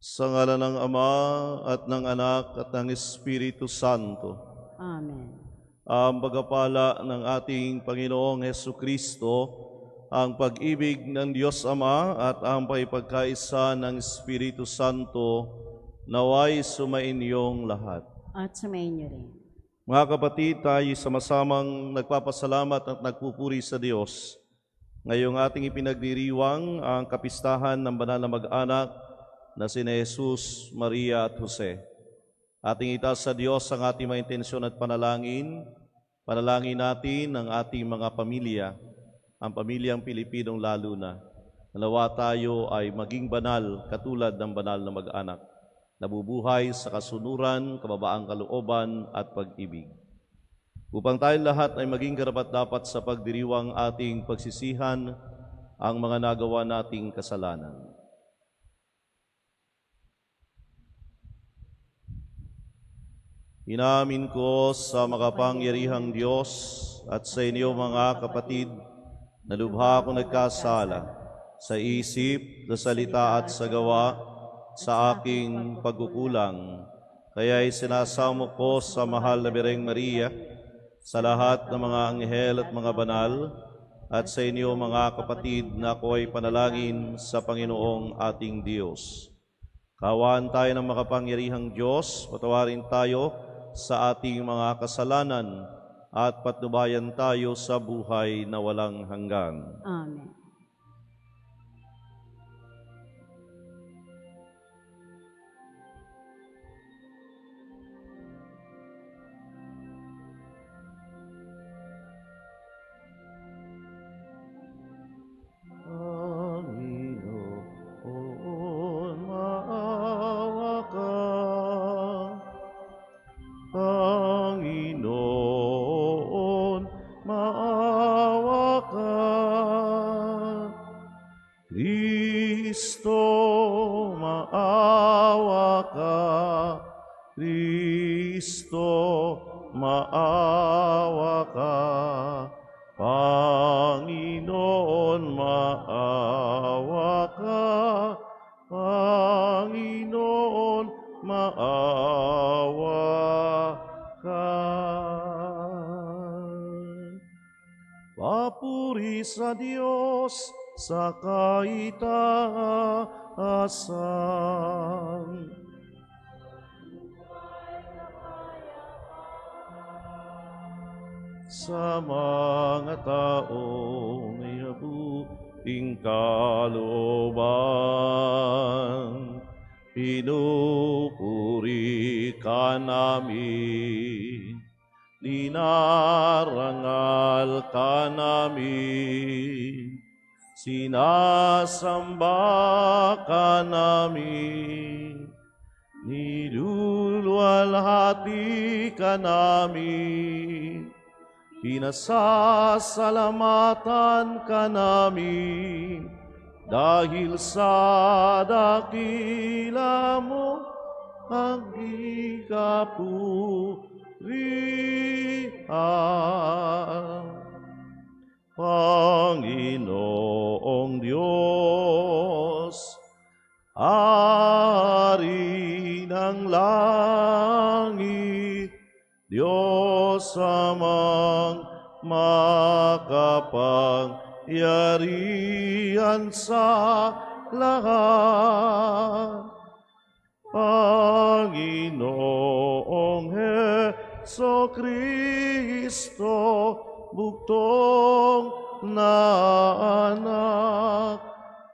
Sa ngalan ng Ama at ng Anak at ng Espiritu Santo. Amen. Ang pagpapala ng ating Panginoong Hesukristo, ang pag-ibig ng Diyos Ama at ang paipagkaisa ng Espiritu Santo naway sumainyong lahat. At sumayin niyo rin. Mga kapatid, tayo sama-samang nagpapasalamat at nagpupuri sa Diyos. Ngayong ating ipinagdiriwang ang kapistahan ng banal na mag-anak na sina Jesus, Maria at Jose. Ating itaas sa Diyos ang ating mga intensyon at panalangin. Panalangin natin ang ating mga pamilya, ang pamilyang Pilipinong lalo na. Nawa tayo ay maging banal katulad ng banal na mag-anak, nabubuhay sa kasunuran, kababaang kalooban at pag-ibig. Upang tayong lahat ay maging karapat-dapat sa pagdiriwang ating pagsisihan ang mga nagawa nating kasalanan. Inamin ko sa makapangyarihang Diyos at sa inyo mga kapatid na lubha akong nagkasala sa isip, sa salita at sa gawa, sa aking pagkukulang. Kaya'y sinasamo ko sa mahal na Birheng Maria, sa lahat ng mga anghel at mga banal, at sa inyo mga kapatid na ako'y panalangin sa Panginoong ating Diyos. Kaawaan tayo ng makapangyarihang Diyos, patawarin tayo sa ating mga kasalanan at patnubayan tayo sa buhay na walang hanggan. Amen. Panginoon, maawa ka. Panginoon, maawa ka. Kristo, maawa ka. Kristo, maawa ka. Panginoon, maawa ka. Panginoon, maawa ka. Papuri sa Diyos sa kaitaasan. Sa mga taong may mabuting kalooban, pinupuri ka namin, dinarangal ka namin, sinasamba ka namin, niluluwalhati ka namin, pinasasalamatan ka namin, dahil sa dakila mo ang ikapurihan. Panginoong Diyos, Ari ng langit, Diyos amang makapangyarihan sa lahat. Panginoong Hesukristo, bugtong na anak.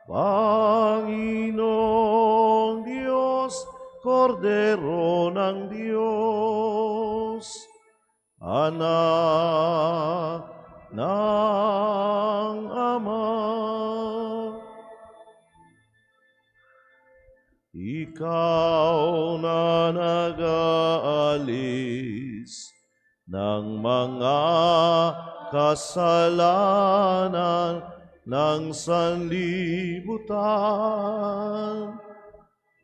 Panginoong Diyos, Kordero ng Diyos, anak ng Ama. Ikaw na nag-aalis ng mga kasalanan ng sanlibutan,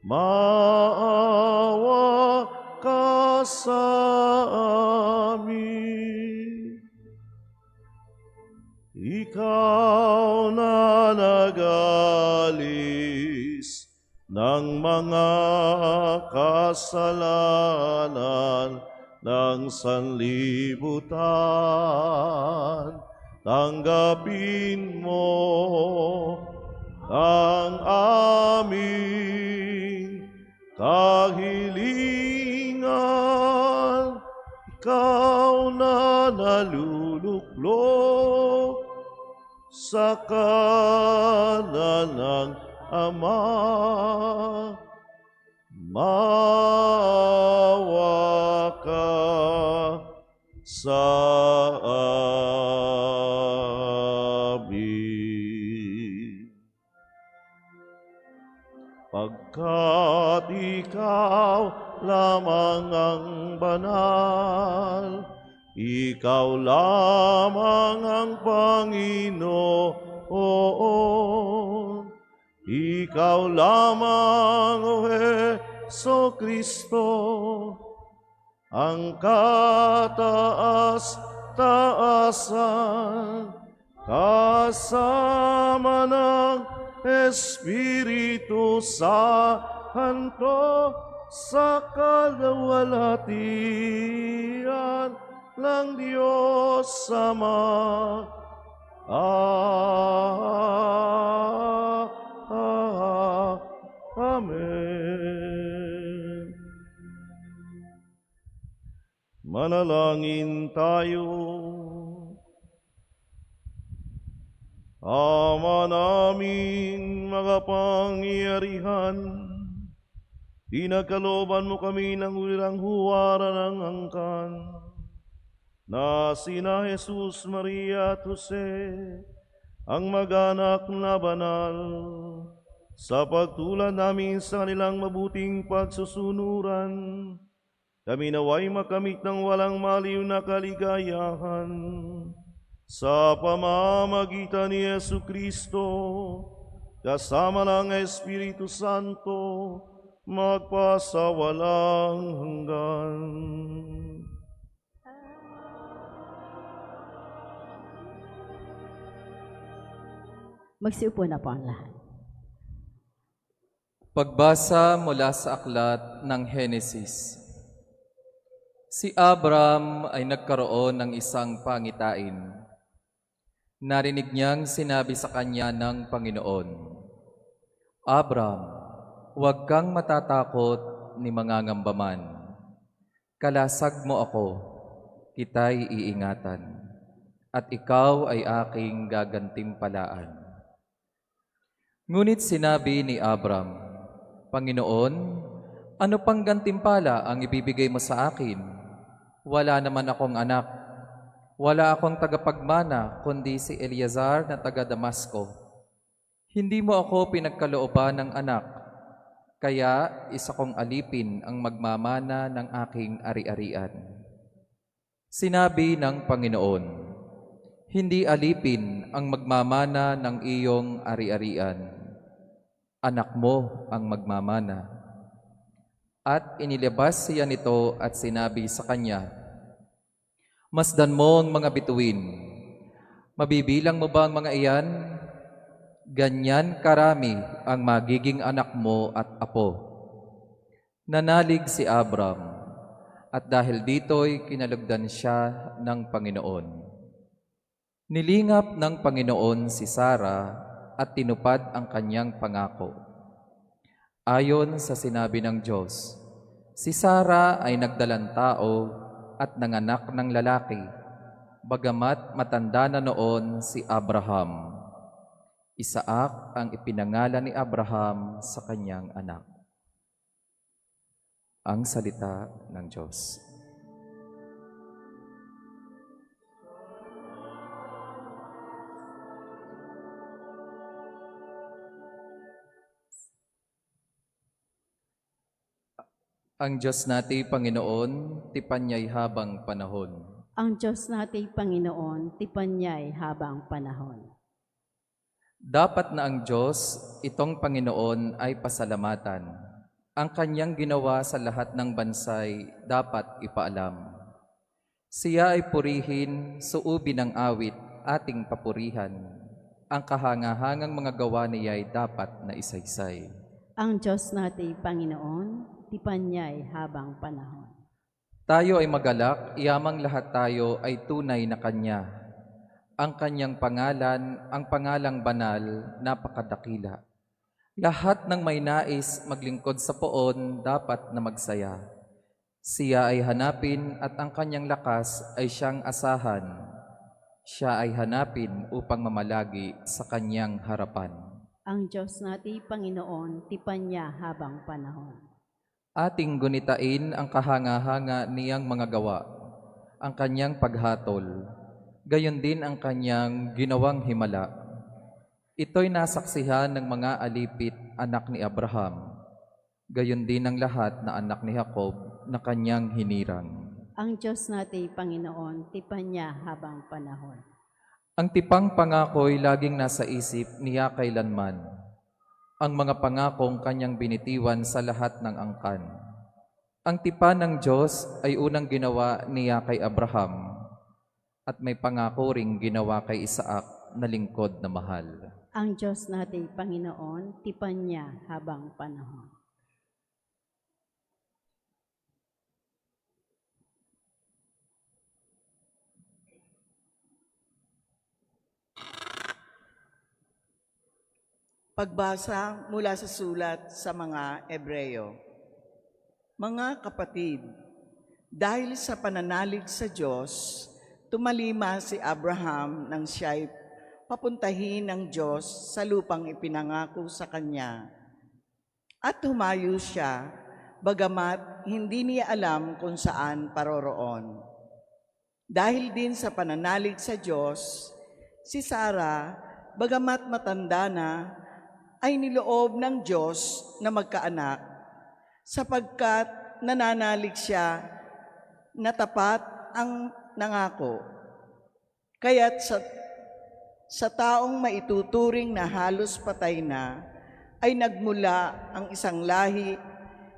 maawa ka sa amin. Ikaw na nag-aalis ng mga kasalanan ng sanlibutan. Tanggapin mo ang aming kahilingan, ikaw na naluluklok sa kanan ng Ama. Maawa ka sa amin. Pagkat ikaw lamang ang banal, ikaw lamang ang Panginoon, ikaw lamang, O Jesucristo, ang kataas-taasan, kasama ng Espiritu Santo, sa kaluwalhatian ng Diyos Ama. Amen. Manalangin tayo. Ama naming makapangyarihan, pinagkalooban mo kami ng ulilang huwaran ng angkan, na sina Jesus, Maria at Jose, ang mag-anak na banal, sa pagtulad namin sa kanilang mabuting pagsusunuran, kami naway makamit ng walang maliw na kaligayahan, sa pamamagitan ni Jesucristo, kasama ng Espiritu Santo, magpasawalang hanggan. Magsiupo na po ang lahat. Pagbasa mula sa aklat ng Henesis. Si Abram ay nagkaroon ng isang pangitain. Narinig niyang sinabi sa kanya ng Panginoon, Abram, huwag kang matatakot ni mangangamba man. Kalasag mo ako, kita'y iingatan, at ikaw ay aking gagantimpalaan. Ngunit sinabi ni Abram, Panginoon, ano pang gantimpala ang ibibigay mo sa akin? Wala naman akong anak. Wala akong tagapagmana, kundi si Eleazar na taga Damasco. Hindi mo ako pinagkalooban ng anak, kaya isa kong alipin ang magmamana ng aking ari-arian. Sinabi ng Panginoon, hindi alipin ang magmamana ng iyong ari-arian. Anak mo ang magmamana. At inilabas siya nito at sinabi sa kanya, Masdan mo ang mga bituin. Mabibilang mo ba ang mga iyan? Ganyan karami ang magiging anak mo at apo. Nanalig si Abram, at dahil dito'y kinalugdan siya ng Panginoon. Nilingap ng Panginoon si Sara at tinupad ang kanyang pangako. Ayon sa sinabi ng Diyos, si Sara ay nagdalang tao at nanganak ng lalaki, bagamat matanda na noon si Abraham. Isaac ang ipinangalan ni Abraham sa kanyang anak. Ang salita ng Diyos. Ang Diyos natin, Panginoon, tipan niya'y habang panahon. Ang Diyos nating Panginoon, tipan niya'y habang panahon. Dapat na ang Diyos, itong Panginoon, ay pasalamatan. Ang kanyang ginawa sa lahat ng bansay dapat ipaalam. Siya ay purihin, suubin ng awit, ating papurihan. Ang kahangahangang mga gawa niya'y dapat na isaysay. Ang Diyos natin, Panginoon, tipan niya'y habang panahon. Tayo ay magalak, iyamang lahat tayo ay tunay na Kanya. Ang Kanyang pangalan, ang pangalang banal, napakadakila. Lahat ng may nais maglingkod sa poon dapat na magsaya. Siya ay hanapin at ang Kanyang lakas ay siyang asahan. Siya ay hanapin upang mamalagi sa Kanyang harapan. Ang Diyos natin, Panginoon, tipan niya habang panahon. Ating gunitain ang kahanga-hanga niyang mga gawa, ang Kanyang paghatol, gayon din ang Kanyang ginawang himala. Ito'y nasaksihan ng mga alipit anak ni Abraham, gayon din ang lahat na anak ni Jacob na Kanyang hinirang. Ang Diyos natin, Panginoon, tipan niya habang panahon. Ang tipang pangako'y laging nasa isip niya kailanman, ang mga pangakong Kanyang binitiwan sa lahat ng angkan. Ang tipan ng Diyos ay unang ginawa niya kay Abraham, at may pangako ring ginawa kay Isaac na lingkod na mahal. Ang Diyos natin, Panginoon, tipan niya habang panahon. Pagbasa mula sa sulat sa mga Ebreyo. Mga kapatid, dahil sa pananalig sa Diyos, tumalima si Abraham nang siya'y papuntahin ng Diyos sa lupang ipinangako sa kanya. At humayo siya, bagamat hindi niya alam kung saan paroroon. Dahil din sa pananalig sa Diyos, si Sarah, bagamat matanda na, ay niloob ng Diyos na magkaanak, sapagkat nananalig siya na tapat ang nangako. Kaya't sa taong maituturing na halos patay na, ay nagmula ang isang lahi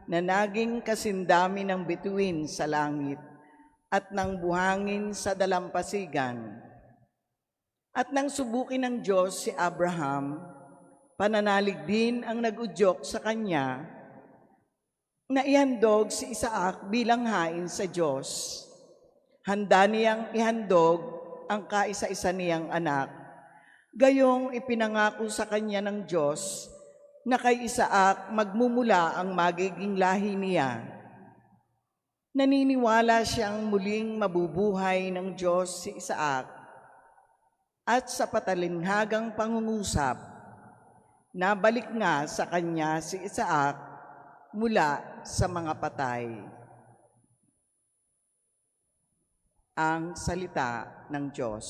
na naging kasindami ng bituin sa langit at ng buhangin sa dalampasigan. At nang subukin ng Diyos si Abraham, pananalig din ang nag-udyok sa kanya na ihandog si Isaac bilang hain sa Diyos. Handa niyang ihandog ang kaisa-isa niyang anak. Gayong ipinangako sa kanya ng Diyos na kay Isaac magmumula ang magiging lahi niya. Naniniwala siyang muling mabubuhay ng Diyos si Isaac at sa patalinhagang pangungusap, nabalik nga sa kanya si Isaac mula sa mga patay. Ang salita ng Diyos.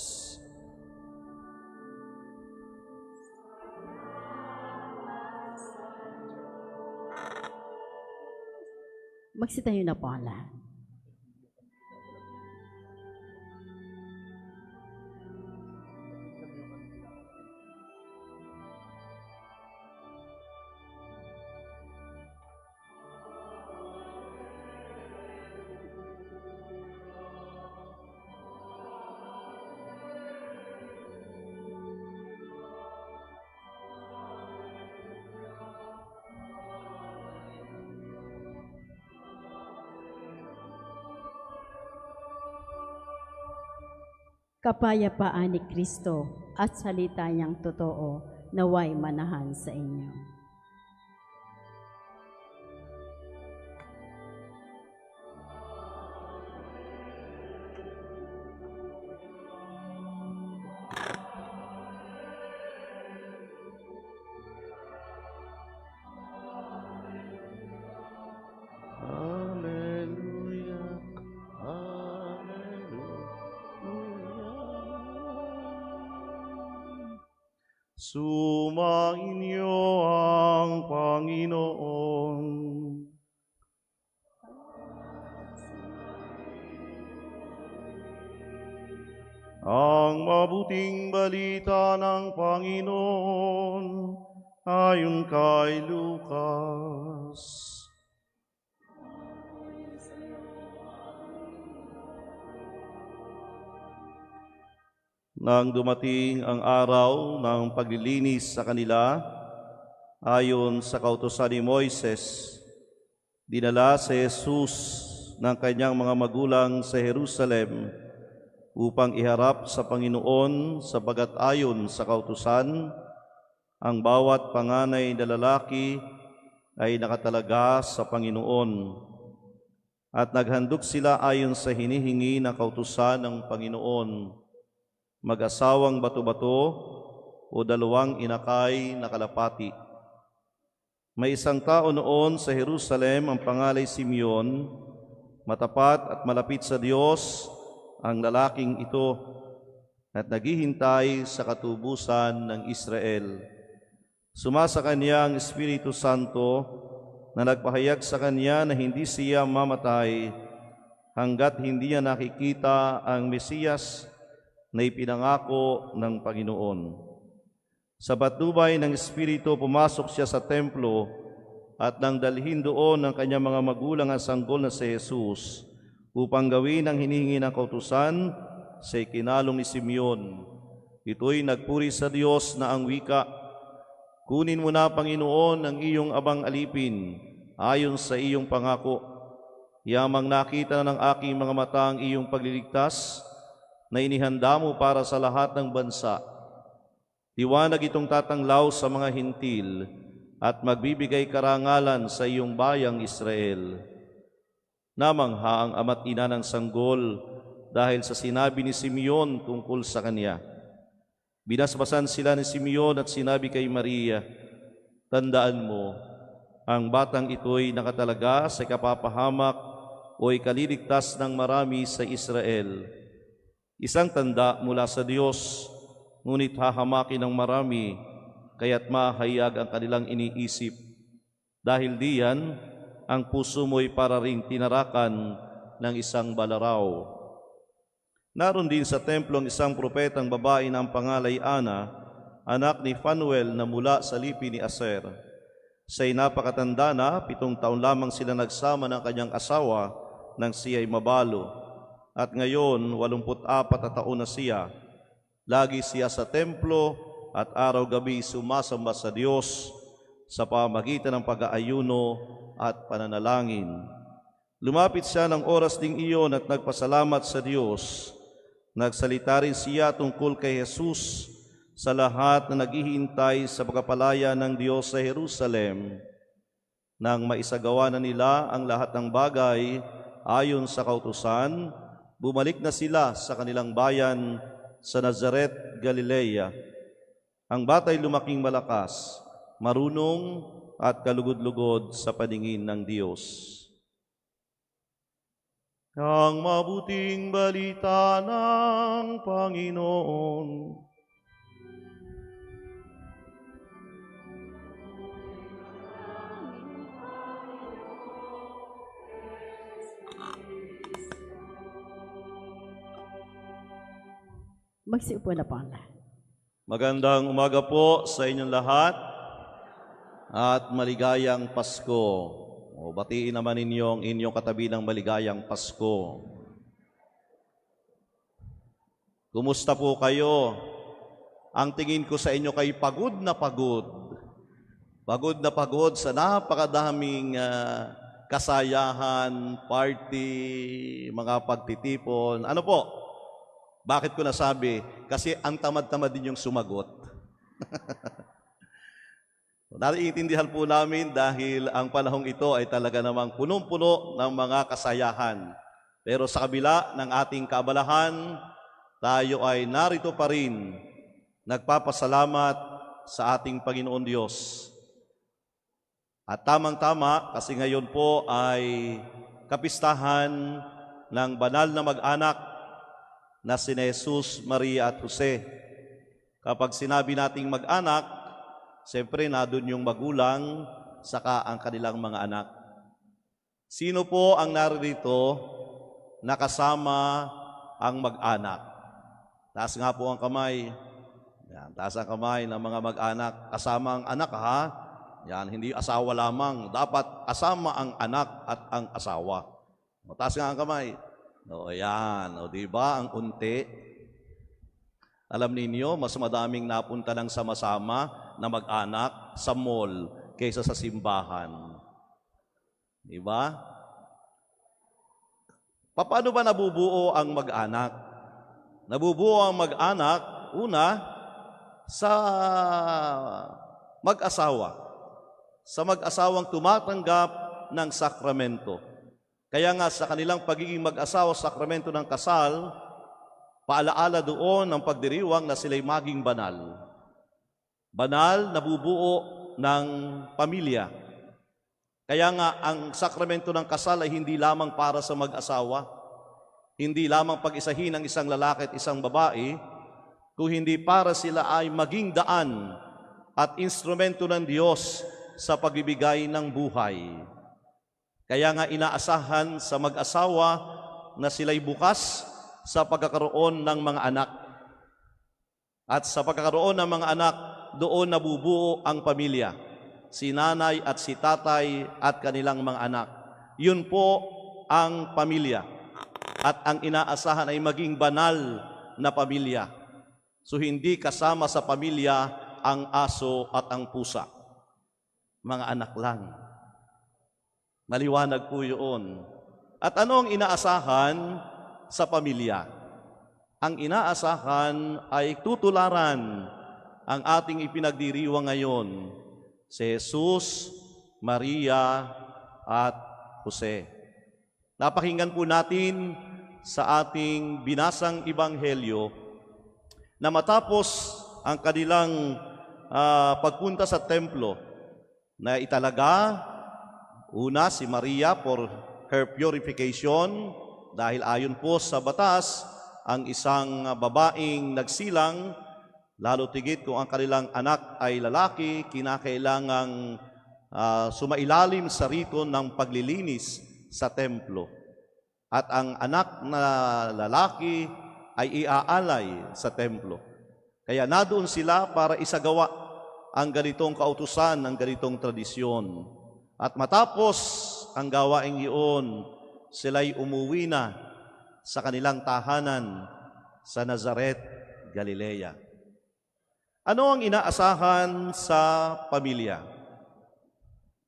Magsitayo na po ang lahat. Kapayapaan ni Kristo at salita niyang totoo naway manahan sa inyo. Hallelujah, hallelujah. Sumainyo ang Panginoon. Ang mabuting balita ng Panginoon ayon kay Lucas. Nang dumating ang araw ng paglilinis sa kanila, Ayon sa kautusan ni Moises, dinala si Jesus ng kanyang mga magulang sa Jerusalem upang iharap sa Panginoon sapagat ayon sa kautusan, ang bawat panganay na lalaki ay nakatalaga sa Panginoon. At naghandog sila ayon sa hinihingi na kautusan ng Panginoon, mag-asawang bato-bato o dalawang inakay na kalapati. May isang tao noon sa Jerusalem, ang pangalay Simeon, matapat at malapit sa Diyos ang lalaking ito at naghihintay sa katubusan ng Israel. Sumasa kanya ang Espiritu Santo na nagpahayag sa kanya na hindi siya mamatay hanggat hindi niya nakikita ang Mesiyas na ipinangako ng Panginoon. Sa patnubay ng Espiritu, pumasok siya sa templo at nang dalhin doon ng kanyang mga magulang ang sanggol na si Jesus upang gawin ang hinihingi ng kautusan sa ikinalong ni Simeon. Ito'y nagpuri sa Diyos na ang wika, "Kunin mo na, Panginoon, ang iyong abang alipin ayon sa iyong pangako. Yamang nakita na ng aking mga mata ang iyong pagliligtas na inihanda mo para sa lahat ng bansa. Liwanag itong tatanglaw sa mga hintil at magbibigay karangalan sa iyong bayang Israel." Namangha ang ama't ina ng sanggol dahil sa sinabi ni Simeon tungkol sa kanya. Binasbasan sila ni Simeon at sinabi kay Maria, "Tandaan mo, ang batang ito'y nakatalaga sa kapapahamak o ikaliligtas ng marami sa Israel. Isang tanda mula sa Diyos, ngunit hahamakin ng marami, kaya't mahayag ang kanilang iniisip. Dahil diyan, ang puso mo'y para ring tinarakan ng isang balaraw." Naroon din sa templo ang isang propetang babae na ang pangalay Ana, anak ni Phanuel na mula sa lipi ni Aser. Siya'y napakatanda na, 7 taon lamang sila nagsama ng kanyang asawa nang siya'y mabalo. At ngayon, 84 na taon na siya. Lagi siya sa templo at araw-gabi sumasamba sa Diyos sa pamagitan ng pag-aayuno at pananalangin. Lumapit siya ng oras ding iyon at nagpasalamat sa Diyos. Nagsalita rin siya tungkol kay Jesus sa lahat na naghihintay sa pagpapalaya ng Diyos sa Jerusalem. Nang maisagawa na nila ang lahat ng bagay ayon sa kautusan, bumalik na sila sa kanilang bayan sa Nazaret, Galilea. Ang bata'y lumaking malakas, marunong at kalugod-lugod sa paningin ng Diyos. Ang mabuting balita ng Panginoon. Magsiupo na po ang lahat. Magandang umaga po sa inyong lahat at maligayang Pasko. Batiin naman ninyo ang inyong katabi ng maligayang Pasko. Kumusta po kayo? Ang tingin ko sa inyo kay pagod na pagod. Pagod na pagod sa napakadaming kasayahan, party, mga pagtitipon. Ano po? Bakit ko nasabi? Kasi ang tamad-tamad din yung sumagot. Naiintindihan po namin dahil ang panahong ito ay talaga namang punong-puno ng mga kasayahan. Pero sa kabila ng ating kaabalahan, tayo ay narito pa rin, nagpapasalamat sa ating Panginoon Diyos. At tamang-tama kasi ngayon po ay kapistahan ng banal na mag-anak na sina Jesus, Maria at Jose. Kapag sinabi nating mag-anak, siyempre na doon yung magulang, saka ang kanilang mga anak. Sino po ang narito nakasama ang mag-anak? Taas nga po ang kamay. Yan, taas ang kamay ng mga mag-anak. Kasama ang anak ha? Yan, hindi asawa lamang. Dapat kasama ang anak at ang asawa. Taas nga ang kamay. O yan, o diba ang unti? Alam ninyo, mas madaming napunta ng sama-sama na mag-anak sa mall kaysa sa simbahan. Di ba? Paano ba nabubuo ang mag-anak? Nabubuo ang mag-anak, una, sa mag-asawa. Sa mag-asawang tumatanggap ng sakramento. Kaya nga sa kanilang pagiging mag-asawa, sakramento ng kasal, paalaala doon ang pagdiriwang na sila'y maging banal. Banal, nabubuo ng pamilya. Kaya nga ang sakramento ng kasal ay hindi lamang para sa mag-asawa, hindi lamang pag-isahin ng isang lalaki at isang babae, kung hindi para sila ay maging daan at instrumento ng Diyos sa pagbibigay ng buhay. Kaya nga inaasahan sa mag-asawa na sila'y bukas sa pagkakaroon ng mga anak. At sa pagkakaroon ng mga anak, doon nabubuo ang pamilya. Si nanay at si tatay at kanilang mga anak. Yun po ang pamilya. At ang inaasahan ay maging banal na pamilya. So hindi kasama sa pamilya ang aso at ang pusa. Mga anak lang. Maliwanag po yun. At ano ang inaasahan sa pamilya? Ang inaasahan ay tutularan ang ating ipinagdiriwang ngayon, si Jesus, Maria, at Jose. Napakinggan po natin sa ating binasang ebanghelyo na matapos ang kanilang pagpunta sa templo na italaga, una si Maria for her purification, dahil ayon po sa batas, ang isang babaeng nagsilang, lalo tigit kung ang kanilang anak ay lalaki, kinakailangang sumailalim sa rito ng paglilinis sa templo. At ang anak na lalaki ay iaalay sa templo. Kaya nadoon sila para isagawa ang ganitong kautusan, ang ganitong tradisyon. At matapos ang gawaing iyon, sila'y umuwi na sa kanilang tahanan sa Nazaret, Galilea. Ano ang inaasahan sa pamilya?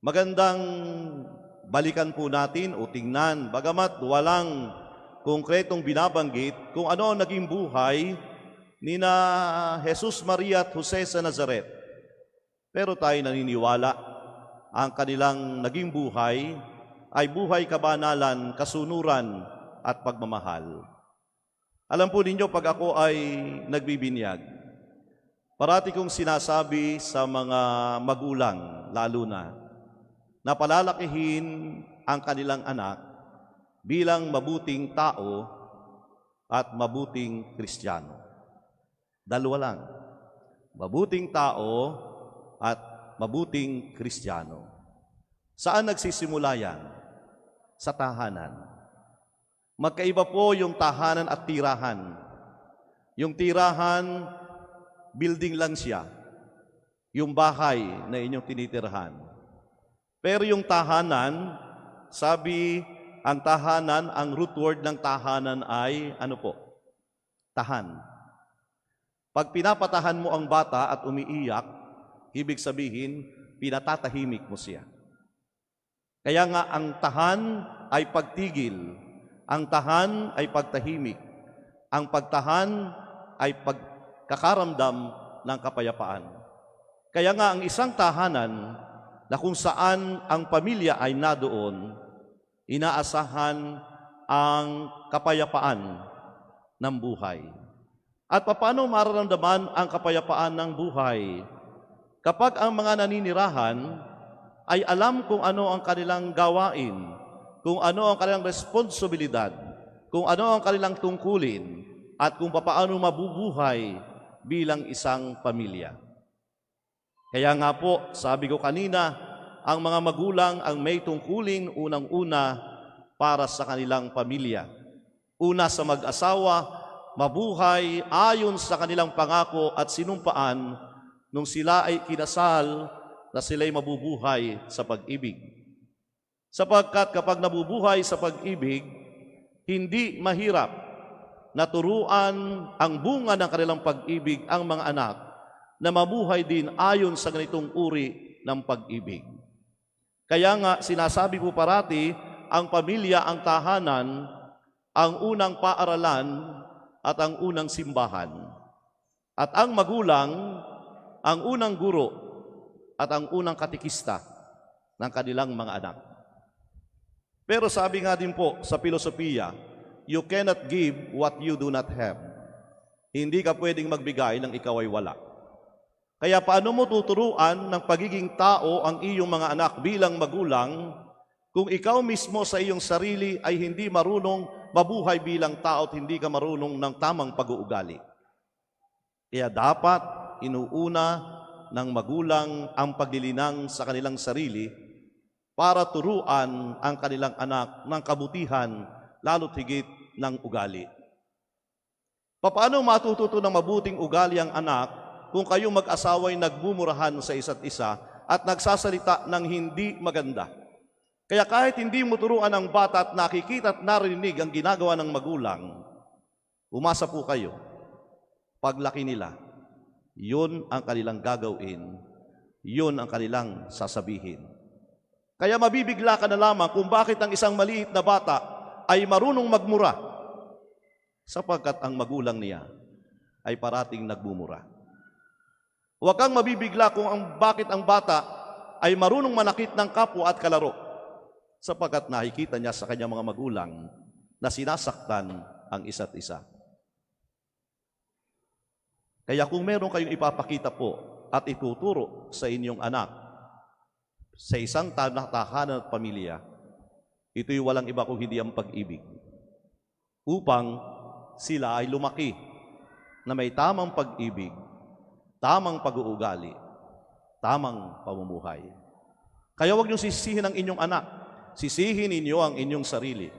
Magandang balikan po natin o tingnan, bagamat walang konkretong binabanggit kung ano ang naging buhay ni na Jesus, Maria at Jose sa Nazaret. Pero tayo naniniwala ang kanilang naging buhay ay buhay kabanalan, kasunuran at pagmamahal. Alam po ninyo, pag ako ay nagbibinyag, parati kong sinasabi sa mga magulang, lalo na palalakihin ang kanilang anak bilang mabuting tao at mabuting Kristiyano. Dalawa lang, mabuting tao at mabuting Kristiyano. Saan nagsisimula yan? Sa tahanan. Magkaiba po yung tahanan at tirahan. Yung tirahan, building lang siya. Yung bahay na inyong tinitirhan. Pero yung tahanan, sabi ang tahanan, ang root word ng tahanan ay, ano po? Tahan. Pag pinapatahan mo ang bata at umiiyak, ibig sabihin, pinatatahimik mo siya. Kaya nga ang tahan ay pagtigil. Ang tahan ay pagtahimik. Ang pagtahan ay pagkakaramdam ng kapayapaan. Kaya nga ang isang tahanan na kung saan ang pamilya ay nadoon, inaasahan ang kapayapaan ng buhay. At paano mararamdaman ang kapayapaan ng buhay? Kapag ang mga naninirahan ay alam kung ano ang kanilang gawain, kung ano ang kanilang responsibilidad, kung ano ang kanilang tungkulin, at kung paano mabubuhay bilang isang pamilya. Kaya nga po, sabi ko kanina, ang mga magulang ang may tungkulin unang-una para sa kanilang pamilya. Una sa mag-asawa, mabuhay ayon sa kanilang pangako at sinumpaan nung sila ay kinasal na sila'y mabubuhay sa pag-ibig. Sapagkat kapag nabubuhay sa pag-ibig, hindi mahirap na turuan ang bunga ng kanilang pag-ibig ang mga anak na mabuhay din ayon sa ganitong uri ng pag-ibig. Kaya nga sinasabi po parati, ang pamilya, ang tahanan, ang unang paaralan at ang unang simbahan. At ang magulang, ang unang guro at ang unang katikista ng kanilang mga anak. Pero sabi nga din po sa filosofiya, you cannot give what you do not have. Hindi ka pwedeng magbigay ng ikaw ay wala. Kaya paano mo tuturuan ng pagiging tao ang iyong mga anak bilang magulang kung ikaw mismo sa iyong sarili ay hindi marunong mabuhay bilang tao at hindi ka marunong ng tamang pag-uugali? Kaya dapat inuuna ng magulang ang paglilinang sa kanilang sarili para turuan ang kanilang anak ng kabutihan, lalo't higit ng ugali. Paano matututo ng mabuting ugali ang anak kung kayong mag-asawa'y nagmumurahan sa isa't isa at nagsasalita ng hindi maganda? Kaya kahit hindi mo turuan ang bata at nakikita at narinig ang ginagawa ng magulang, umasa po kayo, paglaki nila, yun ang kanilang gagawin, yun ang kanilang sasabihin. Kaya mabibigla ka na lamang kung bakit ang isang maliit na bata ay marunong magmura, sapagkat ang magulang niya ay parating nagmumura. Huwag kang mabibigla kung bakit ang bata ay marunong manakit ng kapwa at kalaro, sapagkat nakikita niya sa kanyang mga magulang na sinasaktan ang isa't isa. Kaya kung meron kayong ipapakita po at ituturo sa inyong anak sa isang tahanan at pamilya, ito'y walang iba kung hindi ang pag-ibig, upang sila ay lumaki na may tamang pag-ibig, tamang pag-uugali, tamang pamumuhay. Kaya huwag niyong sisihin ang inyong anak, sisihin ninyo ang inyong sarili,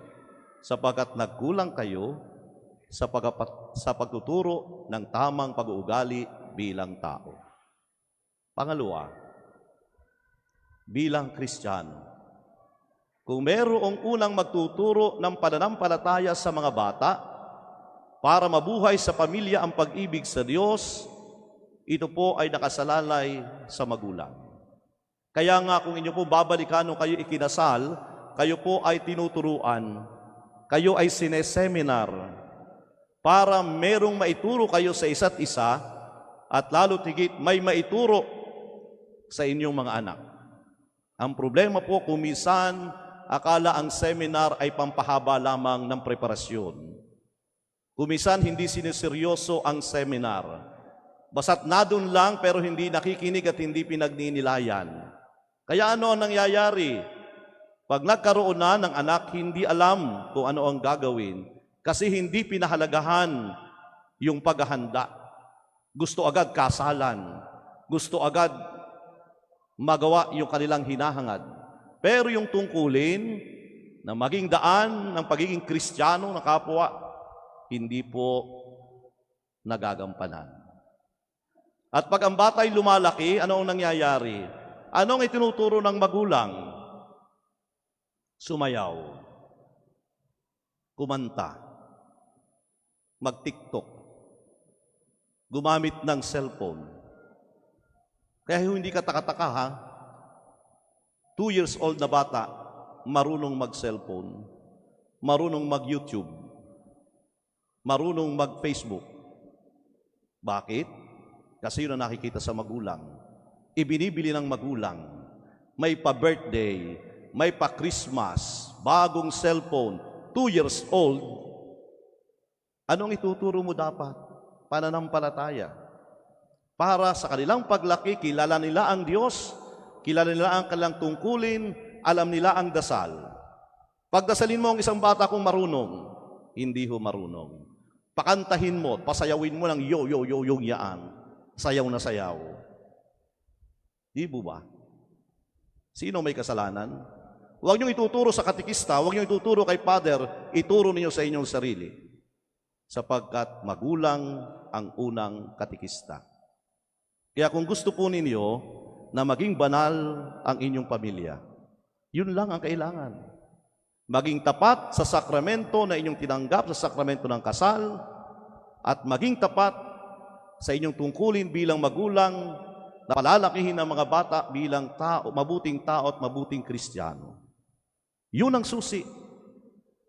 sapagkat nagkulang kayo sa pagtuturo ng tamang pag-uugali bilang tao. Pangalawa, bilang Kristiyano, kung mayroong unang magtuturo ng pananampalataya sa mga bata para mabuhay sa pamilya ang pag-ibig sa Diyos, ito po ay nakasalalay sa magulang. Kaya nga kung inyo po babalikan nung kayo ikinasal, kayo po ay tinuturuan, kayo ay sineseminar, para merong maituro kayo sa isa't isa at lalo't higit may maituro sa inyong mga anak. Ang problema po kung minsan akala ang seminar ay pampahaba lamang ng preparasyon. Kung minsan hindi sineseryoso ang seminar. Basta't nadun lang pero hindi nakikinig at hindi pinagninilayan. Kaya ano ang nangyayari? Pag nagkaroon na ng anak, hindi alam kung ano ang gagawin kasi hindi pinahalagahan yung paghahanda. Gusto agad kasalan. Gusto agad magawa yung kanilang hinahangad. Pero yung tungkulin na maging daan ng pagiging Kristiyano na kapwa, hindi po nagagampanan. At pag ang bata'y lumalaki, ano ang nangyayari? Anong itinuturo ng magulang? Sumayaw, kumanta, mag-TikTok, gumamit ng cellphone. Kaya hindi ka taka-taka ha? 2 years old na bata, marunong mag-cellphone, marunong mag-YouTube, marunong mag-Facebook. Bakit? Kasi yun ang nakikita sa magulang. Ibinibili ng magulang. May pa-birthday, may pa-Christmas, bagong cellphone, 2 years old. Anong ituturo mo dapat? Pananampalataya. Para sa kanilang paglaki, kilala nila ang Diyos, kilala nila ang kanilang tungkulin, alam nila ang dasal. Pagdasalin mo ang isang bata kung marunong, hindi ho marunong. Pakantahin mo, pasayawin mo ng yo-yo-yo-yung yaan. Sayaw na sayaw. Di po ba? Sino may kasalanan? Huwag niyong ituturo sa katikista, huwag niyong ituturo kay Father, ituro niyo sa inyong sarili. Sapagkat magulang ang unang katikista. Kaya kung gusto po ninyo na maging banal ang inyong pamilya, yun lang ang kailangan. Maging tapat sa sakramento na inyong tinanggap sa sakramento ng kasal at maging tapat sa inyong tungkulin bilang magulang na palalakihin ang mga bata bilang tao, mabuting tao at mabuting Kristiyano. Yun ang susi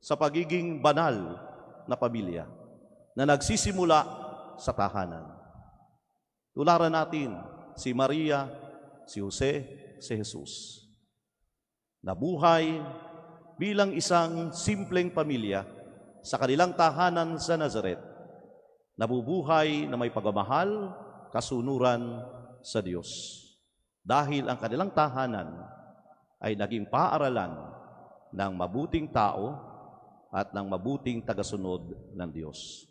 sa pagiging banal na pamilya na nagsisimula sa tahanan. Tularan natin si Maria, si Jose, si Jesus. Nabuhay bilang isang simpleng pamilya sa kanilang tahanan sa Nazaret. Nabubuhay na may pagmamahal, kasunuran sa Diyos. Dahil ang kanilang tahanan ay naging paaralan ng mabuting tao at ng mabuting tagasunod ng Diyos.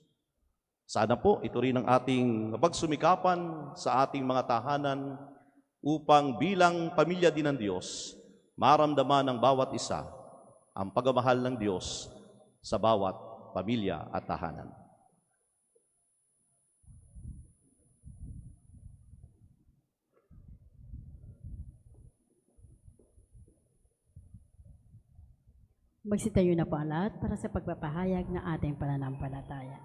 Sana po ito rin ang ating pagsumikapan sa ating mga tahanan upang bilang pamilya din ng Diyos, maramdaman ng bawat isa ang pagmamahal ng Diyos sa bawat pamilya at tahanan. Magsitayo na po ang lahat para sa pagpapahayag ng ating pananampalataya.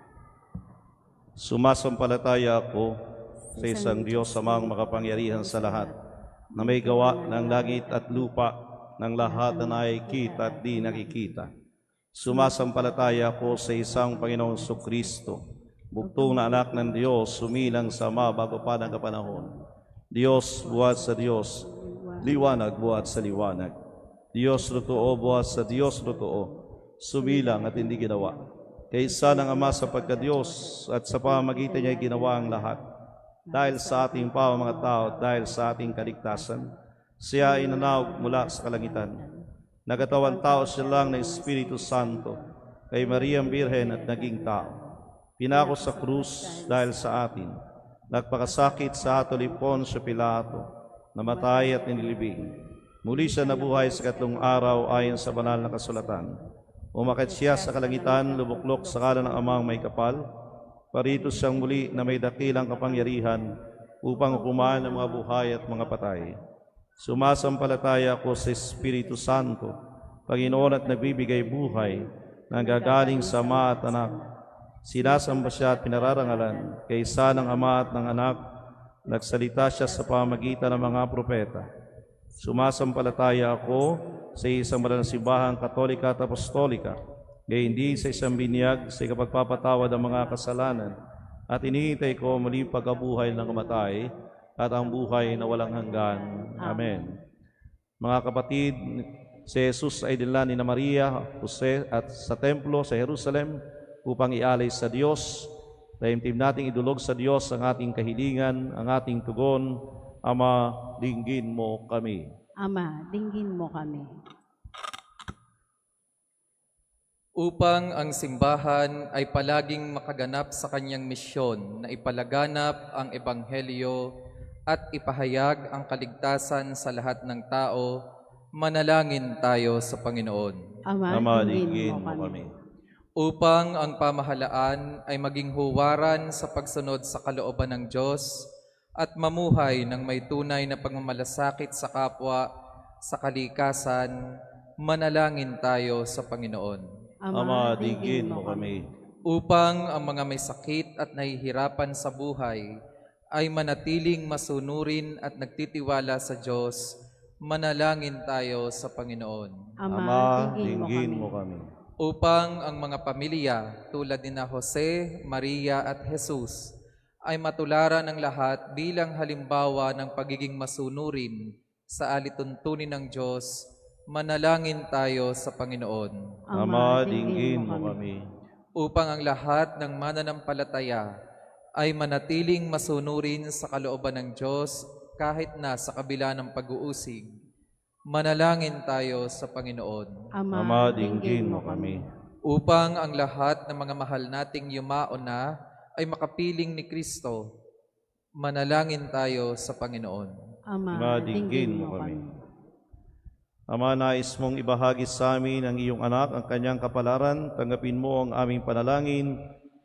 Sumasampalataya ako sa isang Diyos amang makapangyarihan sa lahat, na may gawa ng langit at lupa, ng lahat na nakikita at di nakikita. Sumasampalataya ako sa isang Panginoong Kristo, buktong na anak ng Diyos, sumilang sa Ama bago pa ng kapanahon. Diyos buhat sa Diyos, liwanag buhat sa liwanag. Diyos totoo buhat sa Diyos totoo, sumilang at hindi ginawa. Kaysa ng Ama sa pagka-Diyos at sa pamamagitan niya ginawa ang lahat. Dahil sa ating mga tao, dahil sa ating kaligtasan, siya ay nanawag mula sa kalangitan. Nagatawan tao siya lang ng Espiritu Santo, kay Maria ang Birhen at naging tao. Pinako sa krus dahil sa atin. Nagpakasakit sa atolipon sa Pilato, namatay at nilibing. Muli siya nabuhay sa 3 araw ayon sa banal na kasulatan. Umakyat siya sa kalangitan, lubuklok sa kanan ng Amang may kapal. Parito siyang muli na may dakilang kapangyarihan upang kumaan ng mga buhay at mga patay. Sumasampalataya ako sa Espiritu Santo, Panginoon at nagbibigay buhay, na gagaling sa Ama at Anak. Sinasamba siya at pinararangalan, kaysa ng Ama at ng Anak, nagsalita siya sa pamamagitan ng mga propeta. Sumasampalataya ako sa isang banal na simbahang Katolika at Apostolika, gayon din sa isang binyag sa ikapagpapatawad ng mga kasalanan, at inihintay ko muli pagkabuhay ng kamatay at ang buhay na walang hanggan. Amen. Mga kapatid, si Jesus ay dinala ni Maria, Jose at sa templo sa Jerusalem upang ialay sa Diyos. Taimtim nating idulog sa Diyos ang ating kahilingan, ang ating tugon. Ama, dinggin mo kami. Ama, dinggin mo kami. Upang ang simbahan ay palaging makaganap sa kanyang misyon na ipalaganap ang Ebanghelyo at ipahayag ang kaligtasan sa lahat ng tao, manalangin tayo sa Panginoon. Ama, dinggin mo kami. Upang ang pamahalaan ay maging huwaran sa pagsunod sa kalooban ng Diyos at mamuhay ng may tunay na pagmamalasakit sa kapwa, sa kalikasan, manalangin tayo sa Panginoon. Ama, dinggin mo kami. Upang ang mga may sakit at nahihirapan sa buhay ay manatiling masunurin at nagtitiwala sa Diyos, manalangin tayo sa Panginoon. Ama, dinggin mo kami. Upang ang mga pamilya tulad ni na Jose, Maria at Jesus ay matularan ng lahat bilang halimbawa ng pagiging masunurin sa alituntunin ng Diyos, manalangin tayo sa Panginoon. Ama, dinggin mo kami. Upang ang lahat ng mananampalataya ay manatiling masunurin sa kalooban ng Diyos kahit na sa kabila ng pag-uusig, manalangin tayo sa Panginoon. Ama, dinggin mo kami. Upang ang lahat ng mga mahal nating yumao na ay makapiling ni Kristo, manalangin tayo sa Panginoon. Ama, dinggin mo kami. Ama, nais mong ibahagi sa amin ang iyong anak, ang kanyang kapalaran. Tanggapin mo ang aming panalangin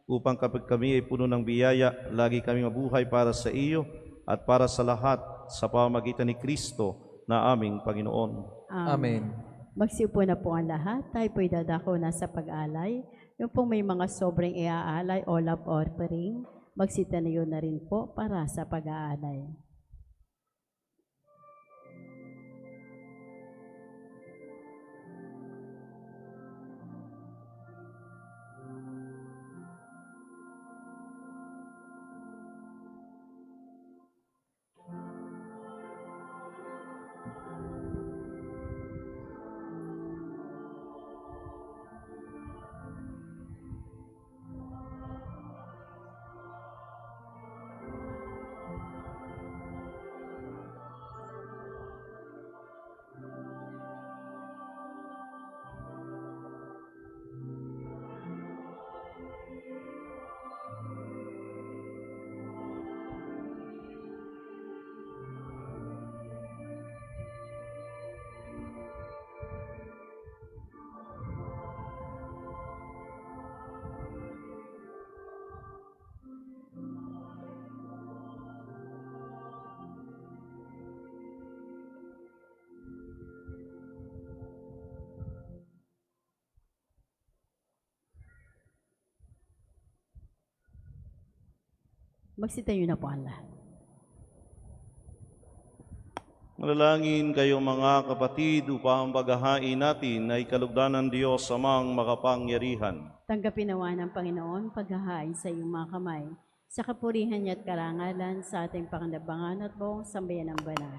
upang kapag kami ay puno ng biyaya, lagi kami mabuhay para sa iyo at para sa lahat sa pamamagitan ni Kristo na aming Panginoon. Amen. Magsiupo na po ang lahat. Tayo po'y dadako na sa pag-alay. Yung pong may mga sobrang iaalay o love offering, Magsitayo na rin po para sa pag-aalay. Magsitayo na po ang lahat. Manalangin kayo mga kapatid upang paghahain natin ay kalugdan ng Diyos amang makapangyarihan. Tanggapin nawa ng Panginoon paghahain sa iyong mga kamay, sa kapurihan niya at karangalan sa ating Panganabangan at buong sambayan ng banal.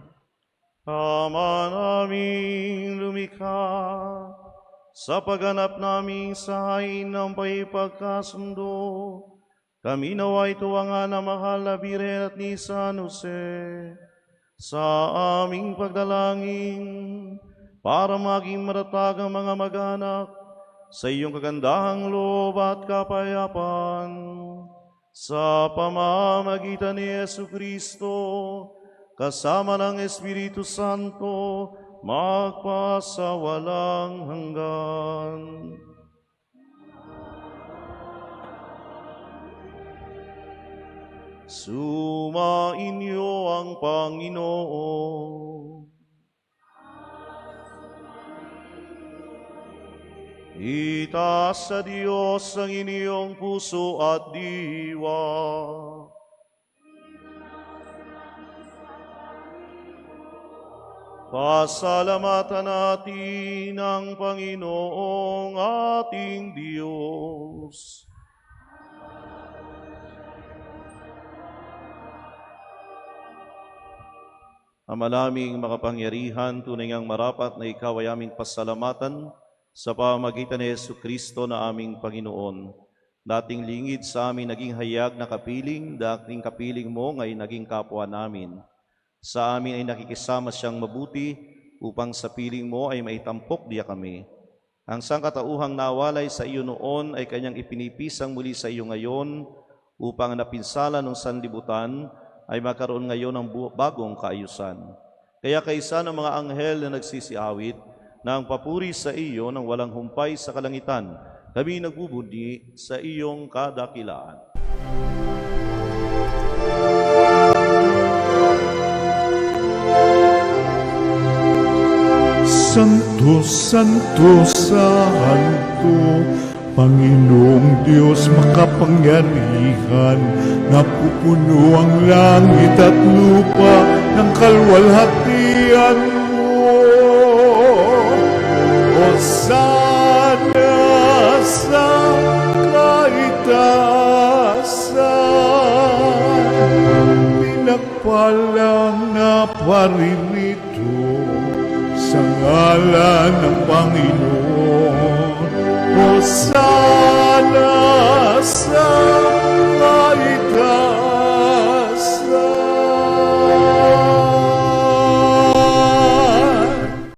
Ama naming lumikha, sa pagganap naming sahain ng paipagkasundo, kami nawa'y tuwanga na mahal na Birhen at ni San Jose sa aming pagdalangin para maging matatag ang mga mag-anak sa iyong kagandahang loob at kapayapaan sa pamamagitan ni Jesucristo kasama ng Espiritu Santo magpasawalang hanggan. Sumainyo ang Panginoon. Itaas sa Diyos ang inyong puso at diwa. Pasalamatan natin ang Panginoong ating Diyos. Ama naming makapangyarihan, tunay ngang marapat na ikaw ay aming pasalamatan sa pamamagitan ni Jesucristo na aming Panginoon. Dating lingid sa amin naging hayag na kapiling, dating kapiling mo ngay naging kapwa namin. Sa amin ay nakikisama siyang mabuti upang sa piling mo ay maitampok diya kami. Ang sangkatauhang nawalay sa iyo noon ay kanyang ipinipisang muli sa iyo ngayon upang napinsala ng sanlibutan ay magkaroon ngayon ng bagong kaayusan. Kaya kaisa ng mga anghel na nagsisiawit na ang papuri sa iyo ng walang humpay sa kalangitan, kami nagbubudi sa iyong kadakilaan. Santo, Santo, Santo, Panginoong Diyos makapangyarihan, napupuno ang langit at lupa ng kalwalhatian mo. Hosana sa kaitaasan, pinagpalang na paririto sa ngalan ng Panginoon. Hosana sa kaitaasan.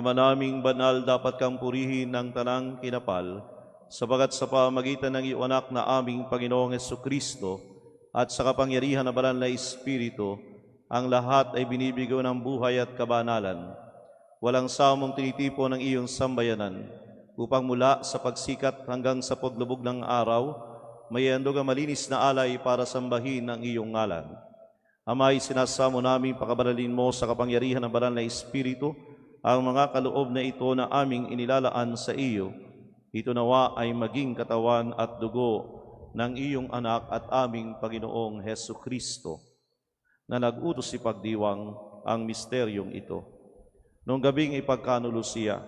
Manaming banal, dapat kang purihin ng tanang kinapal, sapagat sa pamagitan ng iyong anak na aming Panginoong Jesucristo at sa kapangyarihan ng banal na Espiritu, ang lahat ay binibigo ng buhay at kabanalan. Walang samong tinitipo ng iyong sambayanan, upang mula sa pagsikat hanggang sa paglubog ng araw, may handog ang malinis na alay para sambahin ang iyong ngalan. Amay, sinasamo namin pakabanalin mo sa kapangyarihan ng banal na Espiritu, ang mga kaloob na ito na aming inilalaan sa iyo. Ito nawa ay maging katawan at dugo ng iyong anak at aming Panginoong Heso Kristo, na nag-utos ipagdiwang ang misteryong ito. Noong gabing ipagkanulo siya,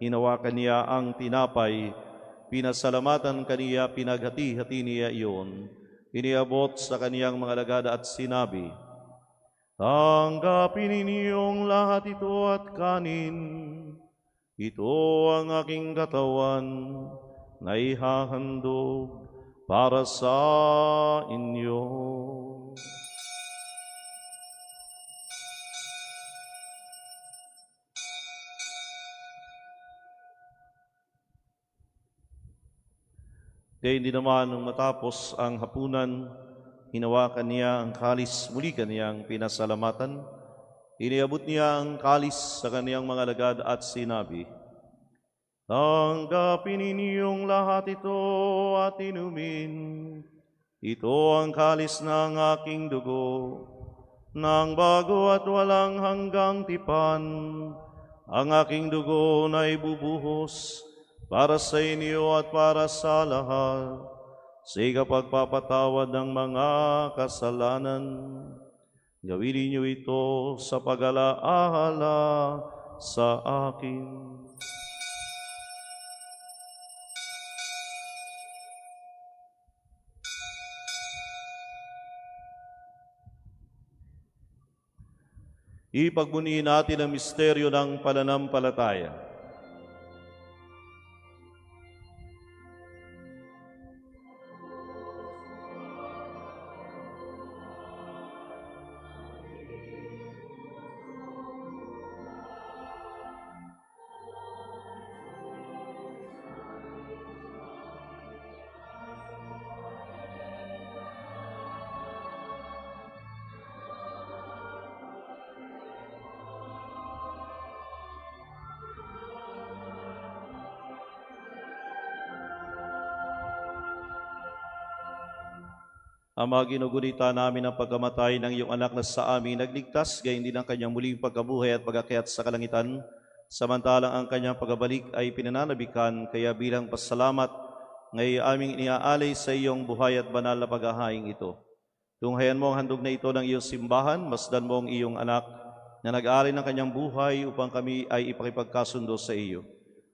hinawakan niya ang tinapay, pinasalamatan kaniya, pinaghati-hati niya iyon, iniabot sa kaniyang mga alagad at sinabi, "Tanggapin ninyong lahat ito at kanin. Ito ang aking katawan na ihahandog para sa inyo." Kaya hindi naman nung matapos ang hapunan, hinawakan niya ang kalis, muli kaniyang pinasalamatan. Iniabot niya ang kalis sa kaniyang mga alagad at sinabi, "Tanggapin ninyong lahat ito at inumin. Ito ang kalis ng aking dugo, ng bago at walang hanggang tipan. Ang aking dugo na ibubuhos para sa inyo at para sa lahat, sa ikapagpapatawad ng mga kasalanan. Gawin ninyo ito sa pag-alaala sa akin." Ipagbunihin natin ang misteryo ng pananampalataya. Ama, ginugunita namin ang pagkamatay ng iyong anak na sa amin nagligtas, gayon din ang kanyang muling pagkabuhay at pagakyat sa kalangitan. Samantalang ang kanyang pagbabalik ay pinananabikan, kaya bilang pasalamat, ngayon aming iniaalay sa iyong buhay at banal na paghahaing ito. Tunghayan mo ang handog na ito ng iyong simbahan, masdan mo ang iyong anak na nag-aalay ng kanyang buhay upang kami ay ipakipagkasundo sa iyo.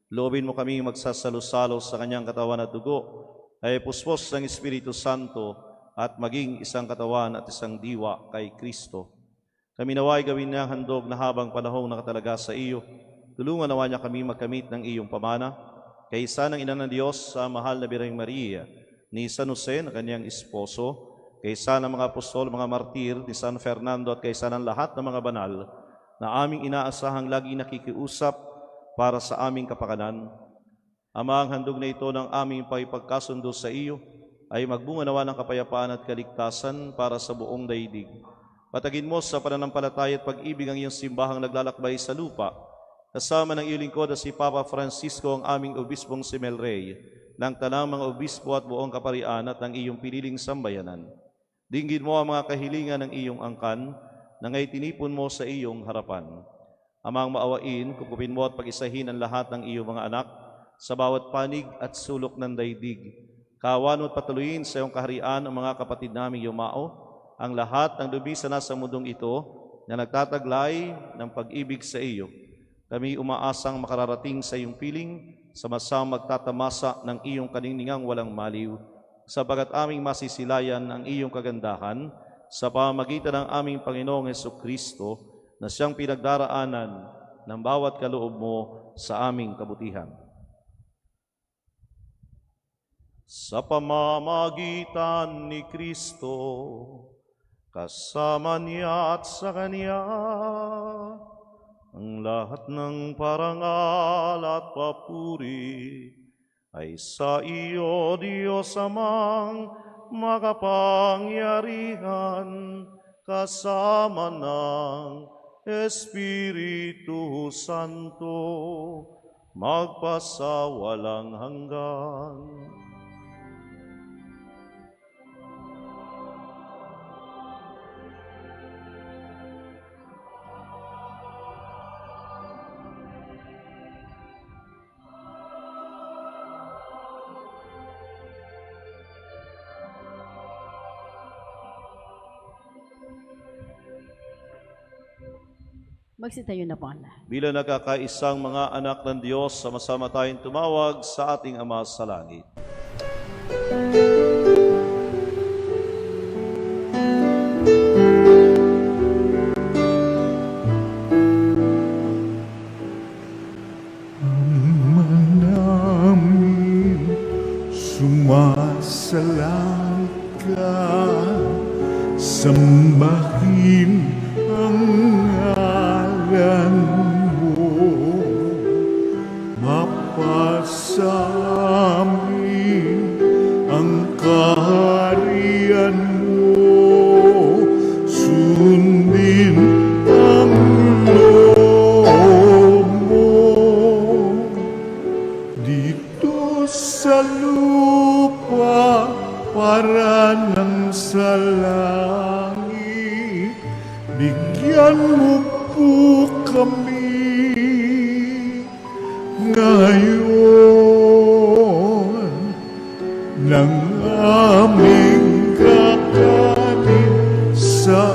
Loobin mo kami magsasalo-salo sa kanyang katawan at dugo, ay puspos ng Espiritu Santo, at maging isang katawan at isang diwa kay Kristo. Kami naway gawin niya handog na habang panahong nakatalaga sa iyo. Tulungan nawa niya kami magkamit ng iyong pamana, kaysa ng Ina ng Diyos sa mahal na Birheng Maria, ni San Jose na kanyang esposo, kaysa ng mga apostol, mga martir, ni San Fernando at kaysa ng lahat ng mga banal na aming inaasahang lagi nakikiusap para sa aming kapakanan. Ama, ang handog na ito ng aming pagkasundo sa iyo ay magbunga nawa ng kapayapaan at kaligtasan para sa buong daigdig. Patagin mo sa pananampalataya at pag-ibig ang iyong simbahang naglalakbay sa lupa, kasama ng iyong lingkod na si Papa Francisco, ang aming obispong si Melrey, ng tanang mga obispo at buong kaparian at ng iyong piniling sambayanan. Dinggin mo ang mga kahilingan ng iyong angkan na ngay tinipon mo sa iyong harapan. Amang maawain, kukupin mo at pag-isahin ang lahat ng iyong mga anak sa bawat panig at sulok ng daigdig. Kawan mo't patuloyin sa iyong kaharian ang mga kapatid naming yumao, ang lahat ng lubisa na sa mundong ito na nagtataglay ng pag-ibig sa iyo. Kami umaasang makararating sa iyong piling, sa masang magtatamasa ng iyong kaningningang walang maliw, sapagat aming masisilayan ang iyong kagandahan sa pamamagitan ng aming Panginoong Hesukristo, na siyang pinagdaraanan ng bawat kaloob mo sa aming kabutihan. Sa pamamagitan ni Kristo, kasama niya at sa Kanya, ang lahat ng parangal at papuri ay sa iyo, Diyos Amang makapangyarihan, kasama ng Espiritu Santo, magpasawalang hanggan. Magsitayo na po ang lahat. Bilang nagkakaisang mga anak ng Diyos, sama-sama tayong tumawag sa ating Ama sa Langit. Ama namin, sumasalang ka, sambahin ang ngalan mo, mapasa amin ang kaharian mo, sundin ang loob mo dito sa lupa para nang sa langit. Bigyan mo po kami ngayon ng aming kakanin sa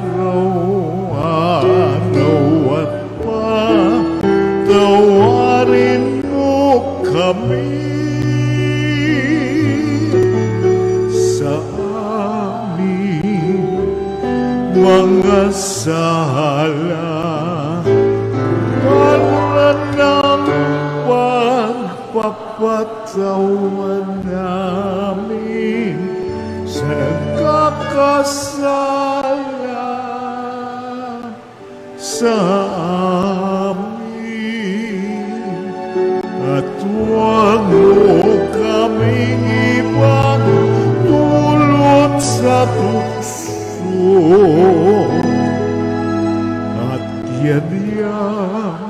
araw-araw at patawarin mo kami sa aming mga sala para ng pagpapatawa namin sa nagkakasala sa amin, at huwag mo kaming ipagdulot sa tukso, at yadya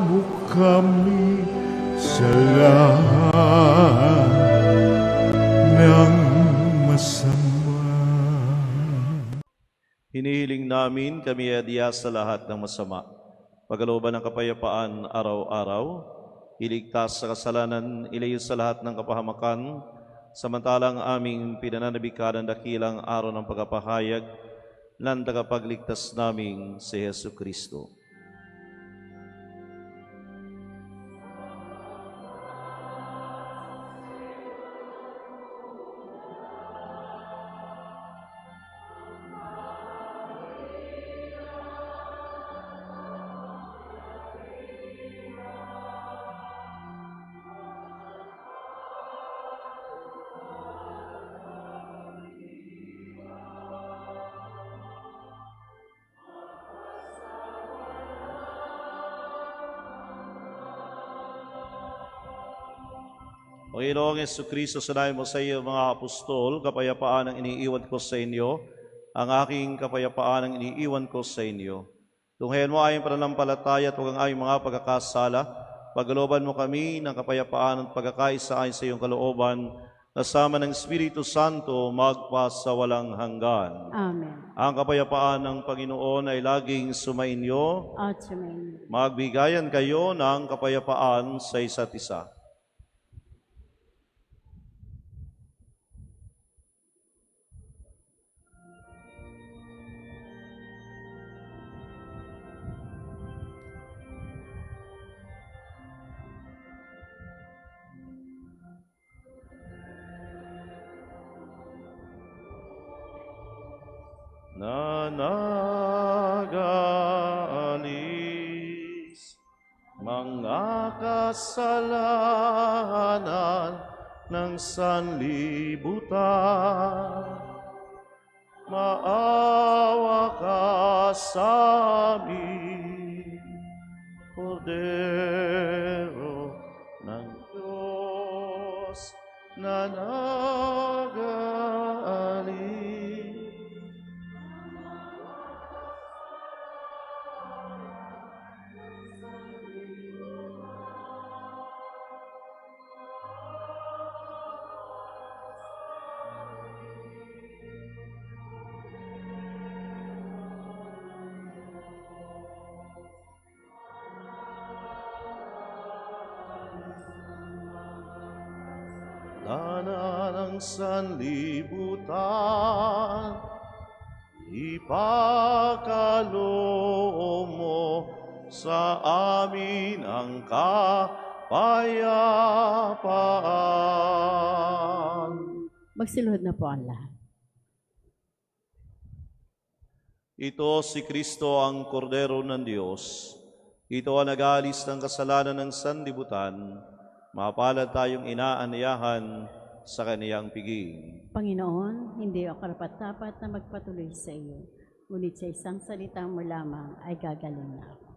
mo kami sa lahat ng masama. Hinihiling namin kami adya sa lahat ng masama, pagkalooban ng kapayapaan araw-araw, iligtas sa kasalanan, ilayo sa lahat ng kapahamakan, samantalang aming pinananabikan ang dakilang araw ng pagkapahayag ng tagapagligtas naming si Hesu Kristo. Panginoong Jesucristo, sanayin mo sa iyo mga apostol, kapayapaan ang iniiwan ko sa inyo, ang aking kapayapaan ang iniiwan ko sa inyo. Tunghayan mo aming pananampalataya at huwag ang aming mga pagkakasala, pagkalooban mo kami ng kapayapaan at pagkakaisa ayon sa iyong kalooban, kasama ng Espiritu Santo magpasawalang hanggan. Amen. Ang kapayapaan ng Panginoon ay laging sumainyo, At sumayin. magbigayan kayo ng kapayapaan sa isa't isa. Nanagalis mga kasalanan ng sanlibutan, maawa ka sa amin, Kordero ng Diyos na nag-aalis. Lana ng sanlibutan, Ipakaloob mo sa amin ang kapayapaan. Magsiluhod na po ang lahat. Ito si Kristo ang Kordero ng Diyos. Ito ang nag-aalis ng kasalanan ng sanlibutan. Mapalad tayong inaaniyahan sa kaniyang piging. Panginoon, hindi ako karapat-dapat na magpatuloy sa iyo. Ngunit sa isang salita mo lamang ay gagaling na ako.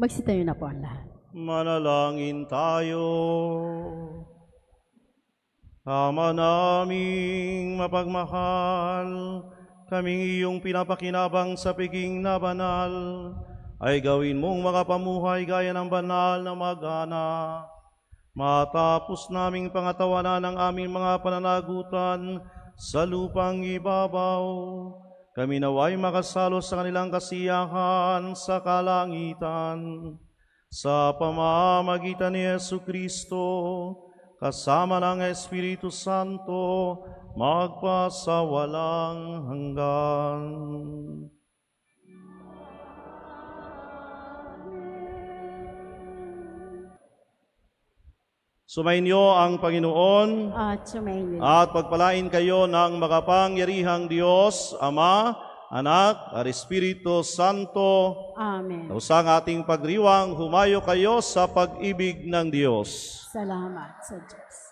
Magsitayo na po ang lahat. Manalangin tayo. Ama naming mapagmahal, kaming iyong pinapakinabang sa piging na banal, ay gawin mong makapamuhay gaya ng banal na mag-anak. Matapos naming pangatawanan ang aming mga pananagutan sa lupang ibabaw, kami naway makasalo sa kanilang kasiyahan sa kalangitan. Sa pamamagitan ni Jesucristo, kasama ng Espiritu Santo, magpasawalang hanggan. Sumainyo ang Panginoon At sumayin at pagpalain kayo ng makapangyarihang Diyos, Ama, Anak, at Espiritu Santo. Amen. Sa ating pagriwang, humayo kayo sa pag-ibig ng Diyos. Salamat sa Diyos.